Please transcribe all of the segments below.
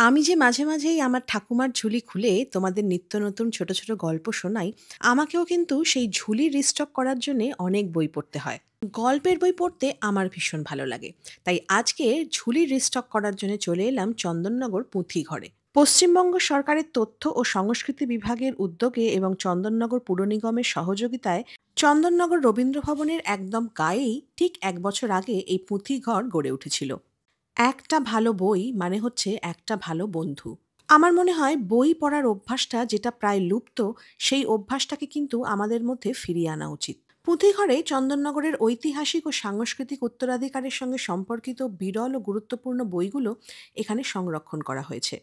আমি যে মাঝে মাঝেই আমার ঠাকুমার ঝুলি খুলে তোমাদের নিত্য নতুন ছোট ছোট গল্প শোনাই, আমাকেও কিন্তু সেই ঝুলি রিস্টক করার জন্য অনেক বই পড়তে হয়। গল্পের বই পড়তে আমার ভীষণ ভালো লাগে। তাই আজকে ঝুলি রিস্টক করার জন্য চলে এলাম চন্দননগর পুঁথি ঘরে। পশ্চিমবঙ্গ সরকারের তথ্য ও সংস্কৃতি বিভাগের উদ্যোগে এবং চন্দননগর পুর নিগমের সহযোগিতায় চন্দননগর রবীন্দ্র ভবনের একদম গায়েই ঠিক ১ বছর আগে এই পুঁথি ঘর গড়ে উঠেছিল। একটা ভালো বই মানে হচ্ছে একটা ভালো বন্ধু। আমার মনে হয় বই পড়ার অভ্যাসটা যেটা প্রায় লুপ্ত, সেই অভ্যাসটাকে কিন্তু আমাদের মধ্যে ফিরিয়ে আনা উচিত। পুঁথিঘরে চন্দননগরের ঐতিহাসিক ও সাংস্কৃতিক উত্তরাধিকারের সঙ্গে সম্পর্কিত বিরল ও গুরুত্বপূর্ণ বইগুলো এখানে সংরক্ষণ করা হয়েছে।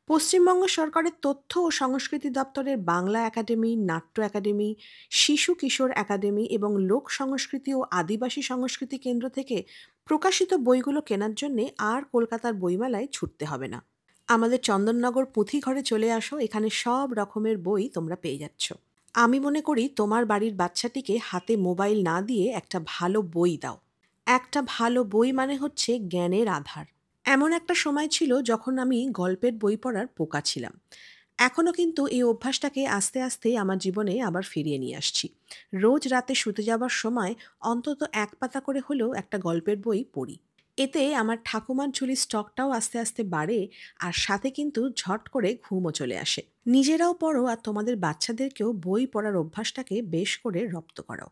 পশ্চিমবঙ্গ সরকারের তথ্য ও সংস্কৃতি দপ্তরের বাংলা একাডেমি, নাট্য একাডেমি, শিশু কিশোর একাডেমি এবং লোক সংস্কৃতি ও আদিবাসী সংস্কৃতি কেন্দ্র থেকে প্রকাশিত বইগুলো কেনার জন্যে আর কলকাতার বইমেলায় ছুটতে হবে না। আমাদের চন্দননগর পুঁথিঘরে চলে আসো, এখানে সব রকমের বই তোমরা পেয়ে যাচ্ছ। আমি মনে করি তোমার বাড়ির বাচ্চাটিকে হাতে মোবাইল না দিয়ে একটা ভালো বই দাও। একটা ভালো বই মানে হচ্ছে জ্ঞানের আধার। এমন একটা সময় ছিল যখন আমি গল্পের বই পড়ার পোকা ছিলাম। এখনো কিন্তু এই অভ্যাসটাকে আস্তে আস্তে আমার জীবনে আবার ফিরিয়ে নিয়ে আসছি। রোজ রাতে শুতে যাবার সময় অন্তত এক পাতা করে হলেও একটা গল্পের বই পড়ি। এতে আমার ঠাকুমার ঝুলির স্টকটাও আস্তে আস্তে বাড়ে, আর সাথে কিন্তু ঝট করে ঘুমও চলে আসে। নিজেরাও পড়ো আর তোমাদের বাচ্চাদেরকেও বই পড়ার অভ্যাসটাকে বেশ করে রপ্ত করো।